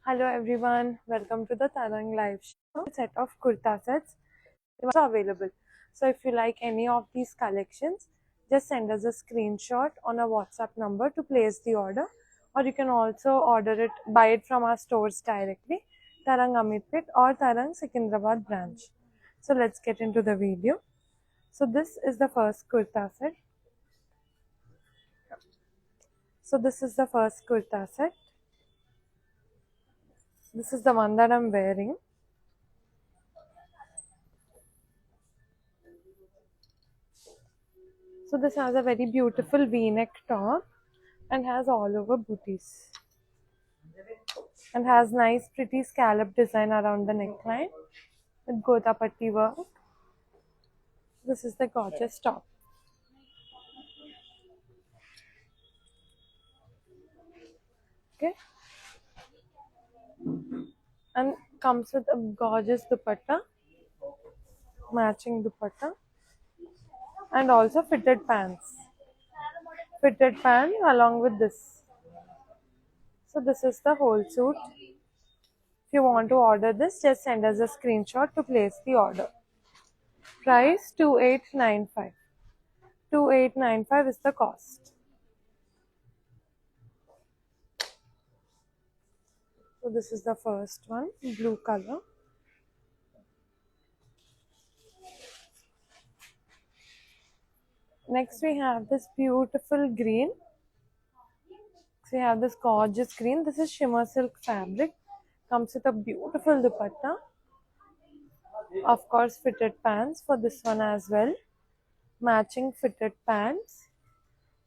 Hello everyone, welcome to the Tarang live show. Set of kurta sets are available. So if you like any of these collections, just send us a screenshot on a WhatsApp number to place the order, or you can also order it, buy it from our stores directly, Tarang Amitpet or Tarang Secunderabad branch. So let's get into the video. So this is the first kurta set. This is the first kurta set. This is the one that I'm wearing. So this has a very beautiful V-neck top and has all over booties and has nice pretty scallop design around the neckline with gota patti work. This is the gorgeous top. Okay, and comes with a gorgeous dupatta, matching dupatta, and also fitted pants. Fitted pants along with this. So this is the whole suit. If you want to order this, just send us a screenshot to place the order. Price 2895. 2895 is the cost. So this is the first one, blue color. Next we have this beautiful green. So we have this gorgeous green. This is shimmer silk fabric. Comes with a beautiful dupatta. Of course, fitted pants for this one as well. Matching fitted pants.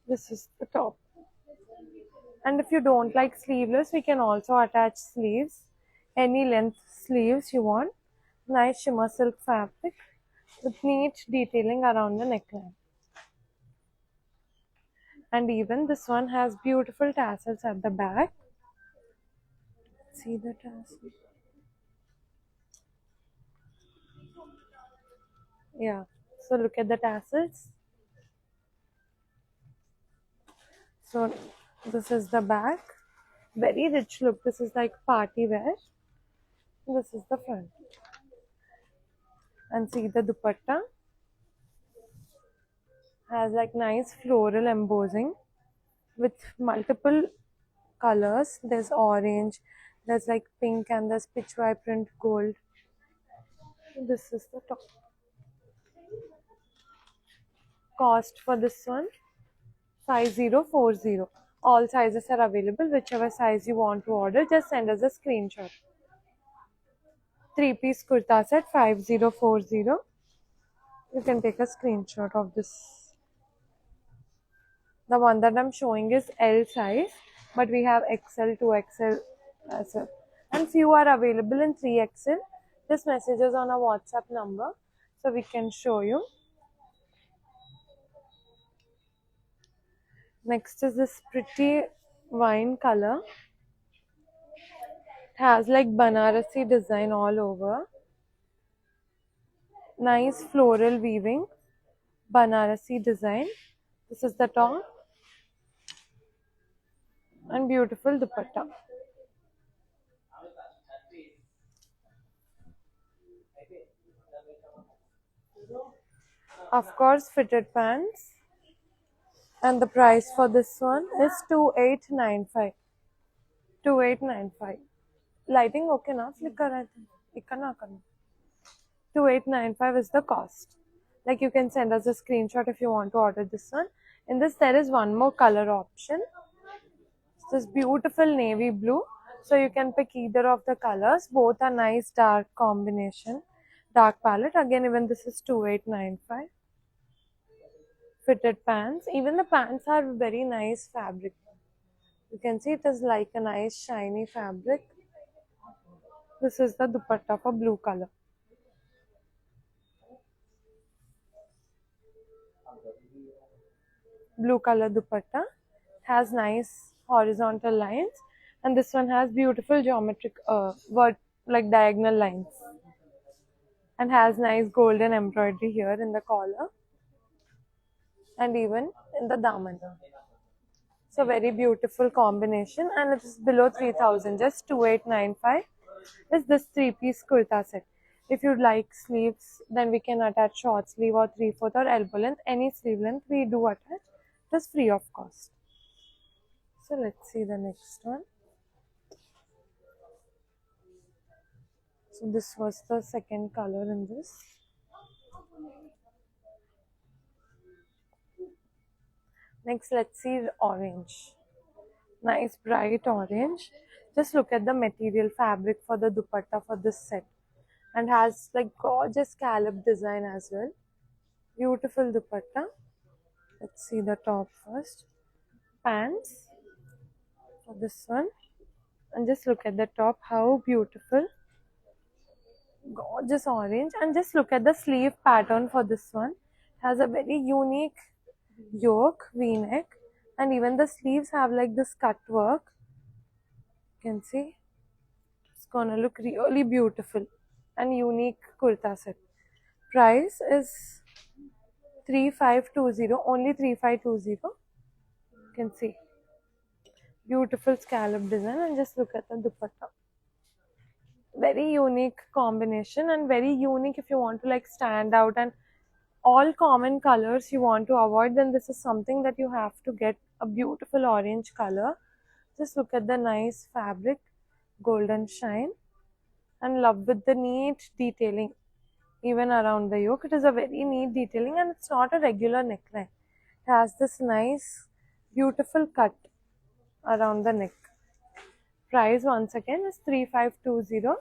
This is the top. And if you don't like sleeveless, we can also attach sleeves. Any length sleeves you want. Nice shimmer silk fabric with neat detailing around the neckline. And even this one has beautiful tassels at the back. See the tassel? Yeah. So look at the tassels. So this is the back. Very rich look. This is like party wear. This is the front. And see the dupatta. Has like nice floral embossing with multiple colors. There's orange, there's like pink, and there's pitch vibrant gold. This is the top. Cost for this one 5040. All sizes are available. Whichever size you want to order, just send us a screenshot. 3-piece kurta set 5040. You can take a screenshot of this. The one that I'm showing is L size, but we have XL, 2XL as well. And few are available in 3XL. Just message us on a WhatsApp number so we can show you. Next is this pretty wine color. It has like Banarasi design all over. Nice floral weaving, Banarasi design. This is the top. And beautiful dupatta. Of course, fitted pants. And the price for this one is 2895. 2895. Lighting okay na? Flick kar raha hai. Ikka na karna. 2895 is the cost. Like you can send us a screenshot if you want to order this one. In this there is one more color option. This beautiful navy blue. So you can pick either of the colors. Both are nice dark combination. Dark palette. Again, even this is 2895. Fitted pants. Even the pants are very nice fabric. You can see it is like a nice shiny fabric. This is the dupatta for blue color. Blue color dupatta. Has nice horizontal lines. And this one has beautiful geometric, like diagonal lines. And has nice golden embroidery here in the collar. And even in the daman. So very beautiful combination, and it is below 3000, just 2895 is this 3-piece kurta set. If you'd like sleeves, then we can attach short sleeve or 3/4 or elbow length. Any sleeve length we do attach, just free of cost. So let's see the next one. So this was the second color in this. Next, let's see orange. Nice bright orange. Just look at the material fabric for the dupatta for this set, and has like gorgeous scallop design as well. Beautiful dupatta. Let's see the top first. Pants for this one, and just look at the top, how beautiful, gorgeous orange. And just look at the sleeve pattern for this one. It has a very unique yoke v-neck, and even the sleeves have like this cut work. You can see it's gonna look really beautiful and unique kurta set. Price is 3520, only 3520. You can see beautiful scallop design, and just look at the dupatta. Very unique combination, and very unique if you want to like stand out, and all common colors you want to avoid, then this is something that you have to get. A beautiful orange color. Just look at the nice fabric, golden shine, and love with the neat detailing even around the yoke. It is a very neat detailing, and it's not a regular neckline. It has this nice beautiful cut around the neck. Price once again is 3520.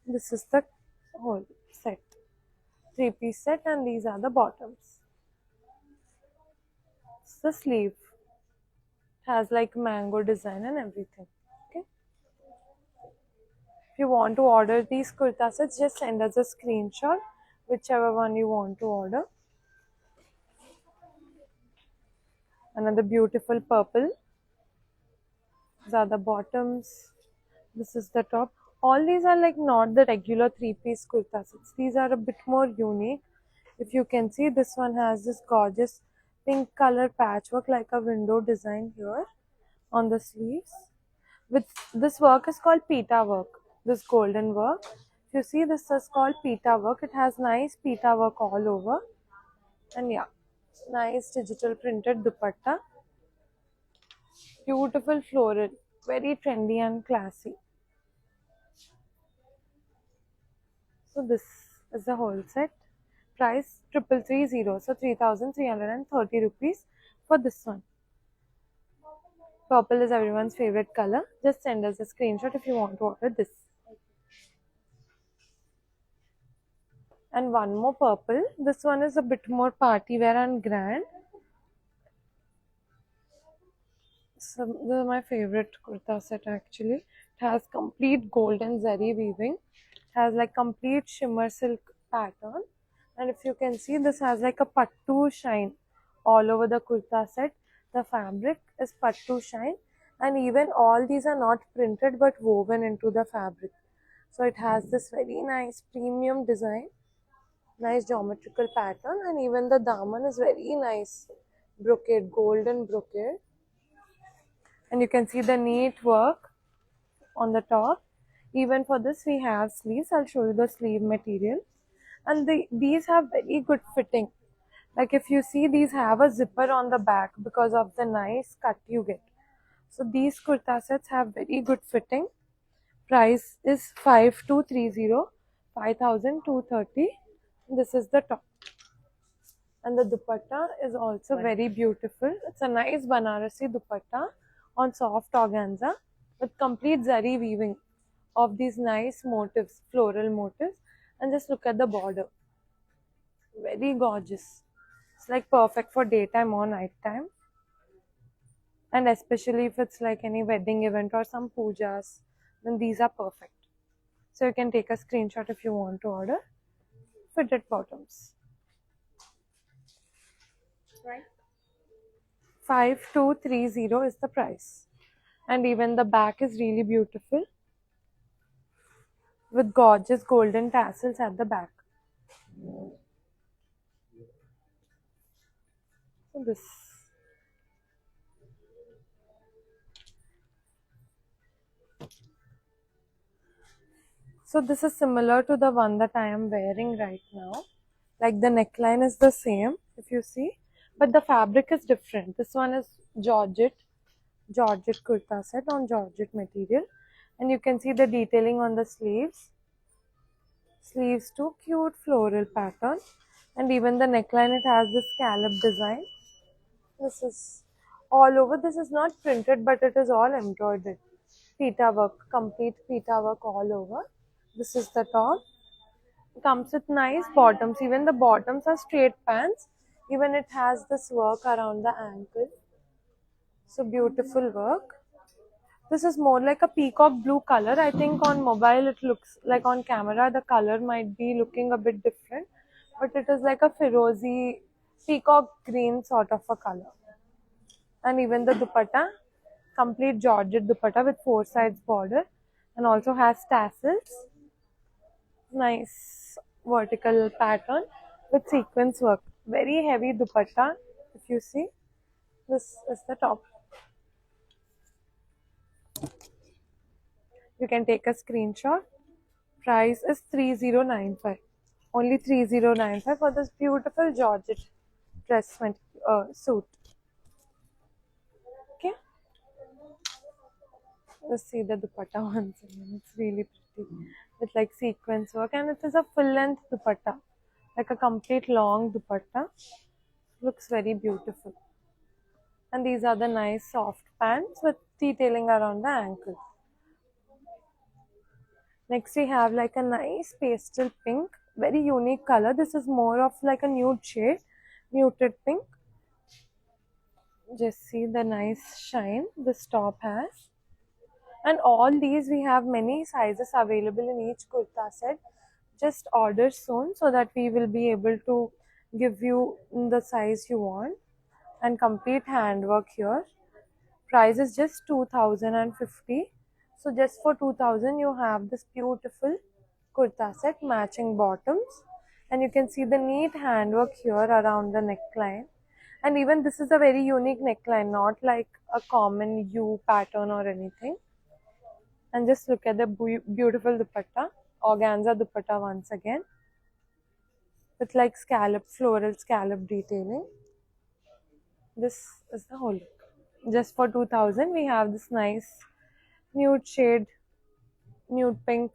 This is the whole set, 3-piece set, and these are the bottoms. It's the sleeve. It has like mango design and everything. Okay. If you want to order these kurta sets, just send us a screenshot, whichever one you want to order. Another beautiful purple. These are the bottoms. This is the top. All these are like not the regular 3-piece kurta sets. These are a bit more unique. If you can see, this one has this gorgeous pink color patchwork like a window design here on the sleeves. With this work is called pita work. This golden work. If you see, this is called pita work. It has nice pita work all over. And yeah, nice digital printed dupatta. Beautiful floral. Very trendy and classy. So this is the whole set. Price 3330, so 3330 rupees for this one. Purple is everyone's favorite color. Just send us a screenshot if you want to order this. And one more purple. This one is a bit more party wear and grand. So this is my favorite kurta set actually. It has complete golden zari weaving. It has like complete shimmer silk pattern. And if you can see, this has like a pattu shine all over the kurta set. The fabric is pattu shine, and even all these are not printed but woven into the fabric. So it has this very nice premium design, nice geometrical pattern, and even the daman is very nice brocade, golden brocade. And you can see the neat work on the top. Even for this we have sleeves. I'll show you the sleeve material, and these have very good fitting. Like if you see, these have a zipper on the back because of the nice cut you get. So these kurta sets have very good fitting. Price is 5230, 5230. This is the top. And the dupatta is also very beautiful. It's a nice Banarasi dupatta on soft organza with complete zari weaving of these nice motifs, floral motifs. And just look at the border. Very gorgeous. It's like perfect for daytime or nighttime. And especially if it's like any wedding event or some pujas, then these are perfect. So you can take a screenshot if you want to order. Fitted bottoms. Right. 5230 is the price. And even the back is really beautiful with gorgeous golden tassels at the back. So this. So this is similar to the one that I am wearing right now. Like the neckline is the same, if you see, but the fabric is different. This one is Georgette kurta set on Georgette material, and you can see the detailing on the sleeves. Sleeves too, cute floral pattern, and even the neckline, it has this scallop design. This is all over. This is not printed, but it is all embroidered. Pita work, complete pita work all over. This is the top. Comes with nice bottoms. Even the bottoms are straight pants. Even it has this work around the ankle. So beautiful work. This is more like a peacock blue color. I think on mobile it looks like, on camera the color might be looking a bit different, but it is like a firozi peacock green sort of a color. And even the dupatta, complete Georgette dupatta with four sides border, and also has tassels. Nice vertical pattern with sequence work. Very heavy dupatta. If you see, this is the top. You can take a screenshot. Price is 3095. Only 3095 for this beautiful Georgette dress suit. Okay, let's see the dupatta once again. It's really pretty with like sequence work, and it is a full length dupatta, like a complete long dupatta. Looks very beautiful. And these are the nice soft pants with detailing around the ankle. Next we have like a nice pastel pink, very unique color. This is more of like a nude shade, muted pink. Just see the nice shine this top has. And all these, we have many sizes available in each kurta set. Just order soon so that we will be able to give you the size you want. And complete handwork here. Price is just 2050. So just for 2000 you have this beautiful kurta set, matching bottoms, and you can see the neat handwork here around the neckline. And even this is a very unique neckline, not like a common U pattern or anything. And just look at the beautiful dupatta, organza dupatta once again, with like floral scallop detailing. This is the whole look. Just for 2000 we have this nice nude shade, nude pink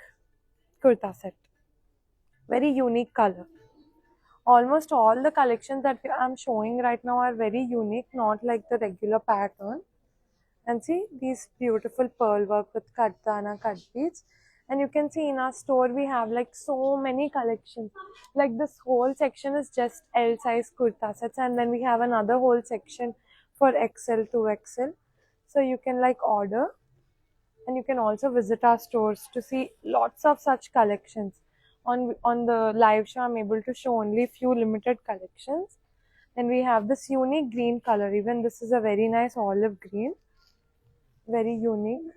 kurta set. Very unique color. Almost all the collections that I'm showing right now are very unique, not like the regular pattern. And see these beautiful pearl work with katana cut beads. And you can see in our store we have like so many collections. Like this whole section is just L size kurta sets, and then we have another whole section for XL to XL. So you can like order, and you can also visit our stores to see lots of such collections. On the live show I'm able to show only few limited collections. And we have this unique green color. Even this is a very nice olive green, very unique,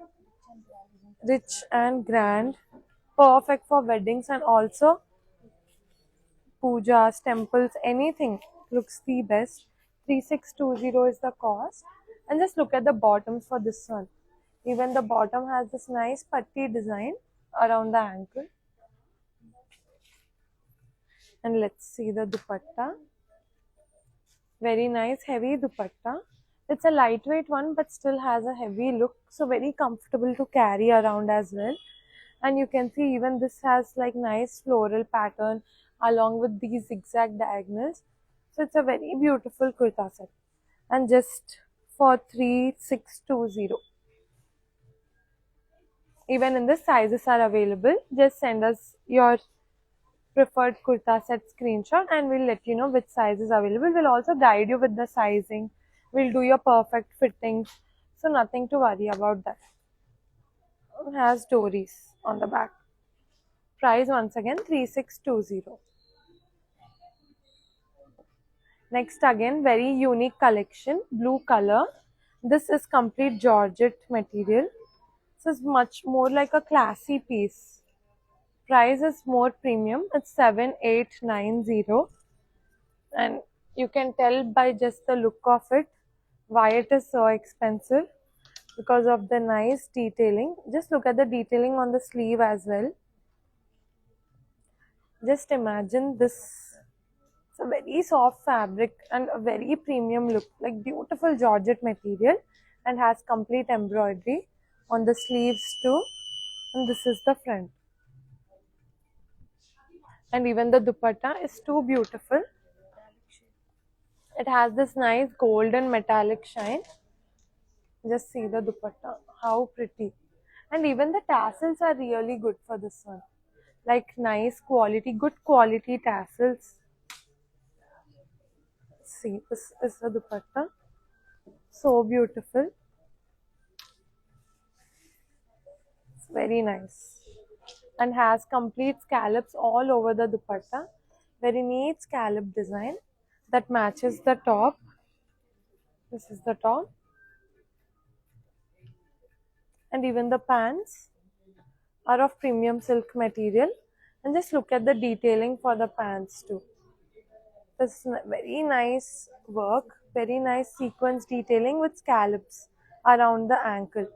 rich and grand, perfect for weddings and also pujas, temples, anything. Looks the best. 3620 is the cost. And just look at the bottoms for this one. Even the bottom has this nice patti design around the ankle. And let's see the dupatta. Very nice heavy dupatta. It's a lightweight one but still has a heavy look, so very comfortable to carry around as well. And you can see even this has like nice floral pattern along with these zigzag diagonals. So it's a very beautiful kurta set. And just for 3620. Even in this, sizes are available. Just send us your preferred kurta set screenshot and we'll let you know which size is available. We'll also guide you with the sizing. We'll do your perfect fittings. So nothing to worry about that. It has dories on the back. Price once again 3620. Next again very unique collection, blue color. This is complete Georgette material. This is much more like a classy piece. Price is more premium. It's 7890, and you can tell by just the look of it why it is so expensive. because of the nice detailing. Just look at the detailing on the sleeve as well. Just imagine this. It's a very soft fabric and a very premium look, like beautiful georgette material, and has complete embroidery on the sleeves too. And this is the front. And even the dupatta is too beautiful. It has this nice golden metallic shine. Just see the dupatta, how pretty. And even the tassels are really good for this one. Like nice quality, good quality tassels. See, this is the dupatta. So beautiful. It's very nice. And has complete scallops all over the dupatta. Very neat scallop design that matches the top. This is the top. And even the pants are of premium silk material. And just look at the detailing for the pants too. This very nice work, very nice sequence detailing with scallops around the ankle.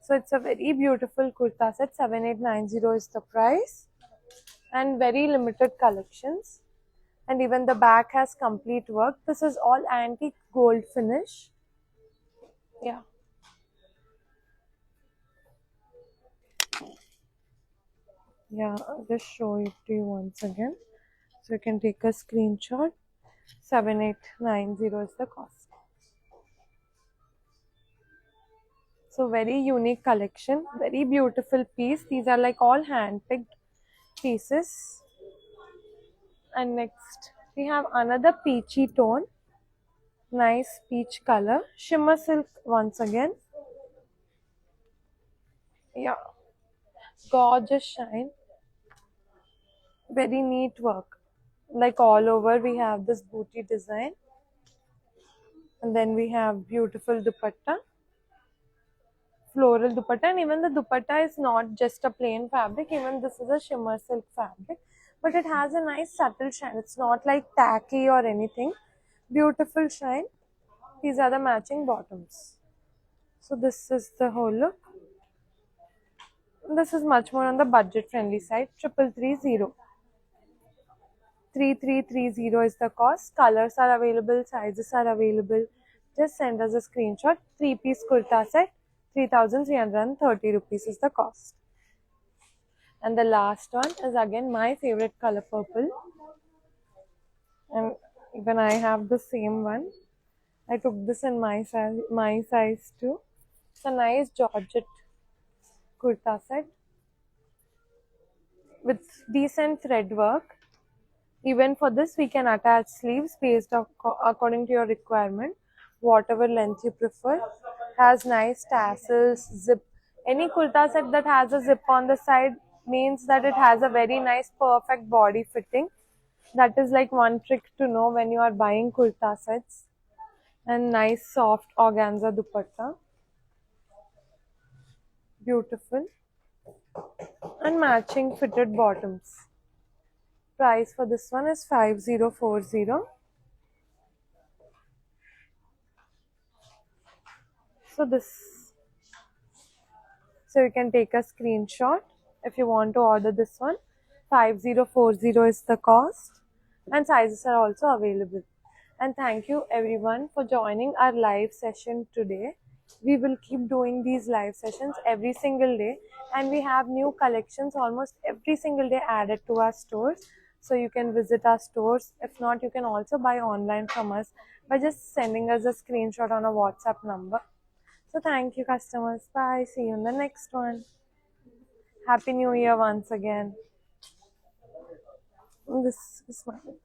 So it's a very beautiful kurta set. 7890 is the price, and very limited collections. And even the back has complete work. This is all antique gold finish. Yeah. Yeah, I'll just show it to you once again. So you can take a screenshot. 7890 is the cost. So very unique collection, very beautiful piece. These are like all hand picked pieces. And next we have another peachy tone, nice peach color, shimmer silk once again. Yeah, gorgeous shine, very neat work. Like all over we have this booty design, and then we have beautiful dupatta, floral dupatta, and even the dupatta is not just a plain fabric. Even this is a shimmer silk fabric, but it has a nice subtle shine. It's not like tacky or anything. Beautiful shine. These are the matching bottoms. So this is the whole look. This is much more on the budget friendly side. 3330. 3330 is the cost. Colors are available, sizes are available. Just send us a screenshot. 3-piece kurta set. 3330 rupees is the cost. And the last one is again my favorite color, purple. And even I have the same one. I took this in my size too. It's a nice georgette kurta set with decent thread work. Even for this, we can attach sleeves based according to your requirement, whatever length you prefer. Has nice tassels, zip. Any kurta set that has a zip on the side means that it has a very nice, perfect body fitting. That is like one trick to know when you are buying kurta sets. And nice, soft organza dupatta. Beautiful. And matching fitted bottoms. Price for this one is 5040. So so you can take a screenshot if you want to order this one. 5040 is the cost, and sizes are also available. And thank you everyone for joining our live session today. We will keep doing these live sessions every single day, and we have new collections almost every single day added to our stores. So you can visit our stores. If not, you can also buy online from us by just sending us a screenshot on a WhatsApp number. So thank you customers. Bye. See you in the next one. Happy New Year once again. This is mine.